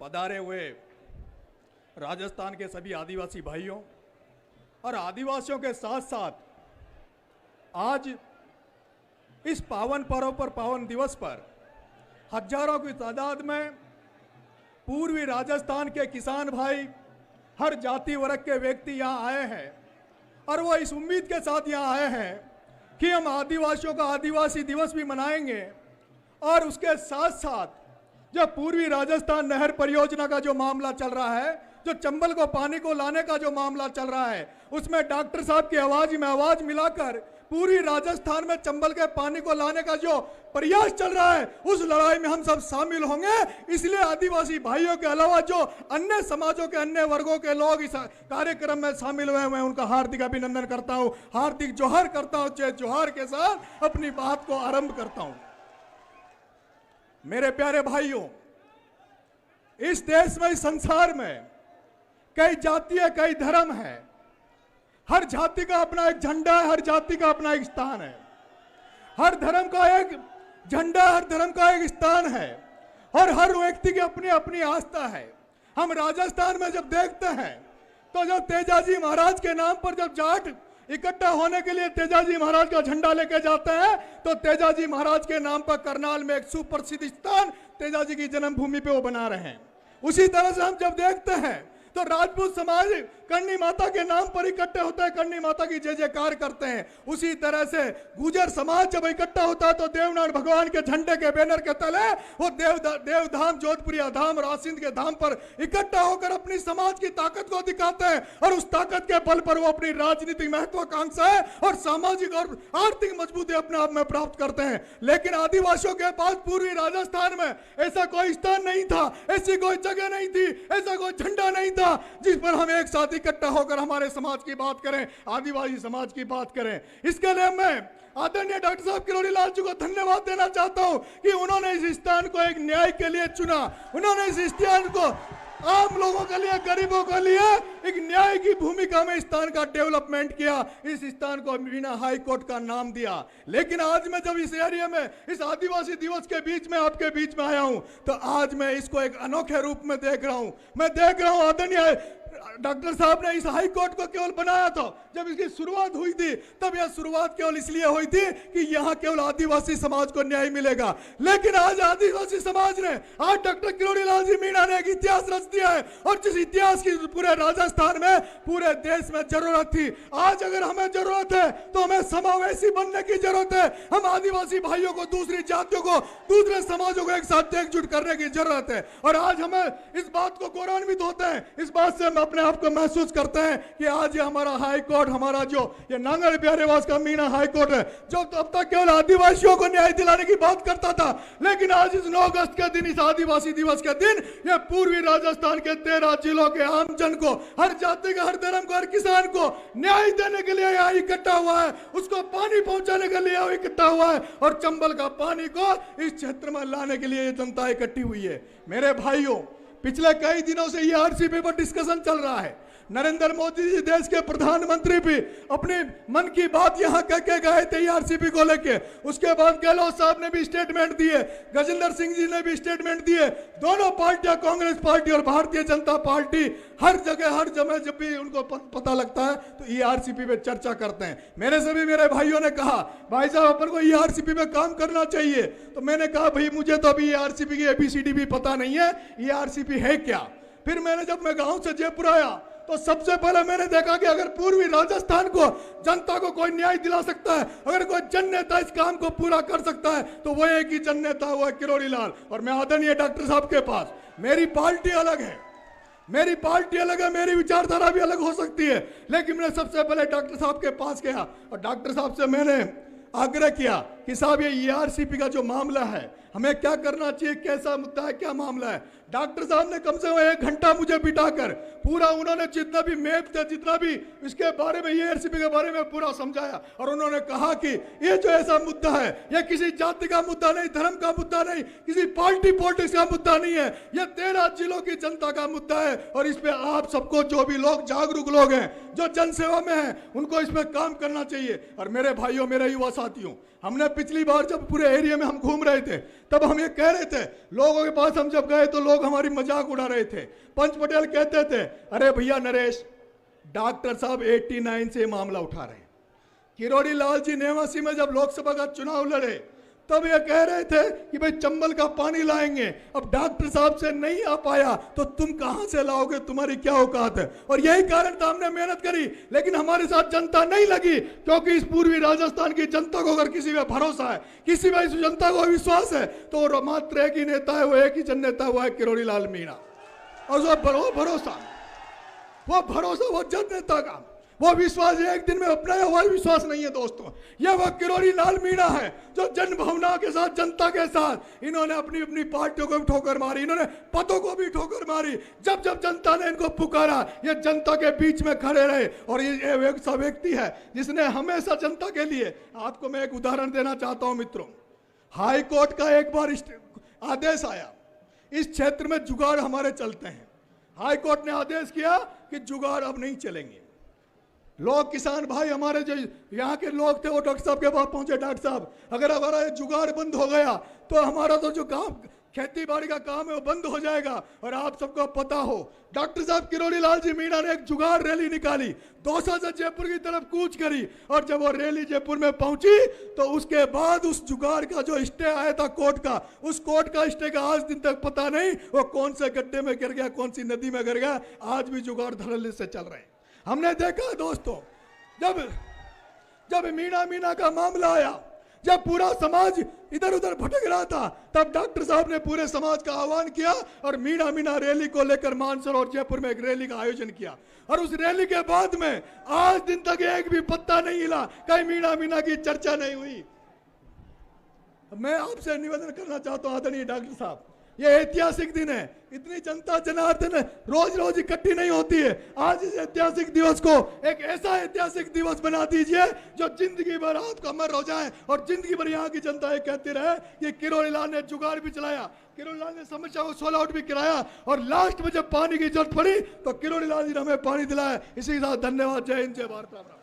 पधारे हुए राजस्थान के सभी आदिवासी भाइयों और आदिवासियों के साथ साथ आज इस पावन पर्व पर, पावन दिवस पर हजारों की तादाद में पूर्वी राजस्थान के किसान भाई, हर जाति वर्ग के व्यक्ति यहाँ आए हैं और वो इस उम्मीद के साथ यहाँ आए हैं कि हम आदिवासियों का आदिवासी दिवस भी मनाएंगे और उसके साथ साथ जो पूर्वी राजस्थान नहर परियोजना का जो मामला चल रहा है, जो चंबल को पानी को लाने का जो मामला चल रहा है, उसमें डॉक्टर साहब की आवाज में आवाज मिलाकर पूरी राजस्थान में चंबल के पानी को लाने का जो प्रयास चल रहा है, उस लड़ाई में हम सब शामिल होंगे। इसलिए आदिवासी भाइयों के अलावा जो अन्य समाजों के अन्य वर्गों के लोग इस कार्यक्रम में शामिल हुए, मैं उनका हार्दिक अभिनंदन करता हूं, हार्दिक जोहार करता हूं। जय जोहार के साथ अपनी बात को आरंभ करता हूं। मेरे प्यारे भाइयों, इस देश में, इस संसार में कई जातियां, कई धर्म है। हर जाति का अपना एक झंडा है, हर जाति का अपना एक स्थान है, हर धर्म का एक झंडा, हर धर्म का एक स्थान है और हर व्यक्ति की अपनी अपनी आस्था है। हम राजस्थान में जब देखते हैं तो जब तेजाजी महाराज के नाम पर जब जाट इकट्ठा होने के लिए तेजाजी महाराज का झंडा लेके जाते हैं तो तेजाजी महाराज के नाम पर करनाल में एक सुप्रसिद्ध स्थान तेजाजी की जन्मभूमि पे वो बना रहे हैं। उसी तरह से हम जब देखते हैं तो राजपूत समाज करनी माता के नाम पर इकट्ठे होता है, करनी माता की जय जयकार करते हैं। उसी तरह से गुजर समाज जब इकट्ठा होता है तो देवनारायण भगवान के झंडे के बैनर के तले वो देवधाम, जोधपुरिया धाम, रासिंद के धाम पर इकट्ठा होकर अपनी समाज की ताकत को दिखाते हैं और उस ताकत के बल पर वो अपनी राजनीतिक महत्वाकांक्षा है और सामाजिक और आर्थिक मजबूती अपने आप में प्राप्त करते हैं। लेकिन आदिवासियों के पास पूर्वी राजस्थान में ऐसा कोई स्थान नहीं था, ऐसी कोई जगह नहीं थी, ऐसा कोई झंडा नहीं था जिस पर हम एक साथ इकट्ठा होकर हमारे समाज की बात करें, आदिवासी समाज की बात करें। इसके लिए मैं आदरणीय डॉक्टर साहब किरोड़ी लाल जी को धन्यवाद देना चाहता हूं कि उन्होंने इस स्थान को एक न्याय के लिए चुना। उन्होंने इस स्थान को आम लोगों के लिए, गरीबों के लिए एक न्याय की भूमिका में स्थान का डेवलपमेंट किया। इस स्थान को मीना हाई कोर्ट का नाम दिया। लेकिन आज मैं जब इस एरिया में, इस आदिवासी दिवस के बीच में, आपके बीच में आया हूं तो आज मैं इसको एक अनोखे रूप में देख रहा हूं। मैं देख रहा हूं आदरणीय डॉक्टर साहब ने इस हाई कोर्ट को केवल बनाया था, जब इसकी शुरुआत हुई थी तब यह शुरुआत केवल इसलिए हुई थी कि यहां केवल आदिवासी समाज को न्याय मिलेगा। लेकिन आज आदिवासी समाज ने, आज डॉक्टर किरोड़ी लाल जी मीणा ने एक इतिहास रच दिया है और जिस इतिहास की पूरे राजस्थान में, पूरे देश में जरूरत थी, आज अगर हमें जरूरत है तो हमें समावेशी बनने की जरूरत है। हम आदिवासी भाइयों को, दूसरी जातियों को, दूसरे समाजों को एक साथ एकजुट करने की जरूरत है। और आज हमें इस बात को गौरवान्वित होते हैं, इस बात से हम अपने आप को महसूस करते हैं कि आज ये हमारा हाई कोर्ट, हमारा जो ये नांगल प्यारेवास का मीणा हाई कोर्ट है, जो तो अब तक केवल आदिवासियों को न्याय दिलाने की बात करता था, लेकिन आज इस 9 अगस्त के दिन, इस आदिवासी दिवस के दिन, ये पूर्वी राजस्थान के 13 जिलों के आम जन को, हर जाति का, हर धर्म को, हर किसान को न्याय देने के लिए यहाँ इकट्ठा हुआ है, उसको पानी पहुंचाने के लिए इकट्ठा हुआ है और चंबल का पानी को इस क्षेत्र में लाने के लिए जनता इकट्ठी हुई है। मेरे भाइयों, पिछले कई दिनों से ये आरसीपी पर डिस्कशन चल रहा है। नरेंद्र मोदी जी, देश के प्रधानमंत्री, भी अपने मन की बात यहां कह के गए थे आरसीपी को लेके। उसके बाद गहलोत साहब ने भी स्टेटमेंट दिए, गजेंद्र सिंह जी ने भी स्टेटमेंट दिए। दोनों पार्टियां, कांग्रेस पार्टी और भारतीय जनता पार्टी, हर जगह, हर जगह जब भी उनको पता लगता है तो ईआरसीपी पे चर्चा करते हैं। मेरे सभी मेरे भाइयों ने कहा, भाई साहब अपन को ईआरसीपी पे काम करना चाहिए। तो मैंने कहा, भाई मुझे तो अभी ईआरसीपी की ABCD भी पता नहीं है, ईआरसीपी है क्या। फिर मैंने, जब मैं गांव से जयपुर आया तो सबसे पहले मैंने देखा कि अगर पूर्वी राजस्थान को, जनता को कोई न्याय दिला सकता है, अगर कोई जन नेता इस काम को पूरा कर सकता है तो वो एक ही जन नेता हुआ किरोड़ी लाल। और मैं आदरणीय डॉक्टर साहब के पास, मेरी पार्टी अलग है, मेरी पार्टी अलग है, मेरी विचारधारा भी अलग हो सकती है, लेकिन मैंने सबसे पहले डॉक्टर साहब के पास गया और डॉक्टर साहब से मैंने आग्रह किया कि साहब ये ईआरसीपी का जो मामला है, हमें क्या करना चाहिए, कैसा मुद्दा है, क्या मामला है। डॉक्टर साहब ने कम से कम 1 घंटा मुझे बिठाकर पूरा, उन्होंने जितना भी मैप था, जितना भी इसके बारे में, ईआरसीपी के बारे में पूरा समझाया और उन्होंने कहा कि ये जो ऐसा मुद्दा है, ये किसी जाति का मुद्दा नहीं, धर्म का मुद्दा नहीं, किसी पार्टी पॉलिटिक्स का मुद्दा नहीं है, ये 13 जिलों की जनता का मुद्दा है और इस पे आप सबको, जो भी लोग जागरूक लोग हैं, जो जनसेवा में हैं, उनको इस पे काम करना चाहिए। और मेरे भाइयों, मेरे युवा साथियों, हमने पिछली बार जब पूरे एरिया में हम घूम रहे थे तब हम ये कह रहे थे, लोगों के पास हम जब गए तो लोग हमारी मजाक उड़ा रहे थे। पंच पटेल कहते थे, अरे भैया नरेश, डॉक्टर साहब 89 से मामला उठा रहे हैं। किरोड़ी लाल जी नेवासी में जब लोकसभा का चुनाव लड़े तब ये कह रहे थे कि भाई चंबल का पानी लाएंगे। अब डॉक्टर साहब से नहीं आ पाया तो तुम कहां से लाओगे, तुम्हारी क्या औकात है। और यही कारण था हमने मेहनत करी, लेकिन हमारे साथ जनता नहीं लगी, क्योंकि इस पूर्वी राजस्थान की जनता को अगर किसी पे भरोसा है, किसी पे इस जनता को विश्वास है, तो वो मात्र एक ही नेता है, वो एक ही जन नेता है, वो है किरोड़ी लाल मीणा। और वो भरोसा वो जन नेता का वो विश्वास एक दिन में अपनाया हुआ विश्वास नहीं है दोस्तों। यह वो किरोड़ी लाल मीणा है जो जन भावना के साथ, जनता के साथ, इन्होंने अपनी अपनी पार्टियों को भी ठोकर मारी, इन्होंने पदों को भी ठोकर मारी। जब जब जनता ने इनको पुकारा, ये जनता के बीच में खड़े रहे। और ये एक सा व्यक्ति है जिसने हमेशा जनता के लिए, आपको मैं एक उदाहरण देना चाहता हूं मित्रों। हाई कोर्ट का एक बार आदेश आया, इस क्षेत्र में जुगाड़ हमारे चलते हैं। हाई कोर्ट ने आदेश किया कि जुगाड़ अब नहीं चलेंगे। लोग, किसान भाई हमारे जो यहाँ के लोग थे, वो डॉक्टर साहब के पास पहुंचे, डॉक्टर साहब अगर हमारा ये जुगाड़ बंद हो गया तो हमारा तो जो काम, खेती बाड़ी का काम है, वो बंद हो जाएगा। और आप सबको पता हो, डॉक्टर साहब किरोड़ी लाल जी मीणा ने एक जुगाड़ रैली निकाली, दौसा से जयपुर की तरफ कूच करी। और जब वो रैली जयपुर में पहुंची तो उसके बाद उस जुगाड़ का जो स्टे आया था कोर्ट का, उस कोर्ट का स्टे का आज दिन तक पता नहीं वो कौन से गड्ढे में गिर गया, कौन सी नदी में गिर गया। आज भी जुगाड़ धड़ल्ले से चल रहे हैं। हमने देखा दोस्तों, जब मीणा का मामला आया, जब पूरा समाज इधर उधर भटक रहा था, तब डॉक्टर साहब ने पूरे समाज का आह्वान किया और मीणा रैली को लेकर मानसर और जयपुर में एक रैली का आयोजन किया। और उस रैली के बाद में आज दिन तक एक भी पत्ता नहीं हिला, कहीं मीणा की चर्चा नहीं हुई। मैं आपसे निवेदन करना चाहता हूं आदरणीय डॉक्टर साहब, ये ऐतिहासिक दिन है। इतनी जनता जनार्दन रोज रोज इकट्ठी नहीं होती है। आज इस ऐतिहासिक दिवस को एक ऐसा ऐतिहासिक दिवस बना दीजिए जो जिंदगी भर आपका अमर हो जाए और जिंदगी भर यहाँ की जनता ये कहती रहे कि किरोड़ी लाल ने जुगाड़ भी चलाया, किरोड़ी लाल ने समस्या को सॉल्व आउट भी कराया, और लास्ट में जब पानी की जरूरत पड़ी तो किरोड़ी लाल जी ने हमें पानी दिलाया। इसी के साथ धन्यवाद। जय हिंद, जय भारत।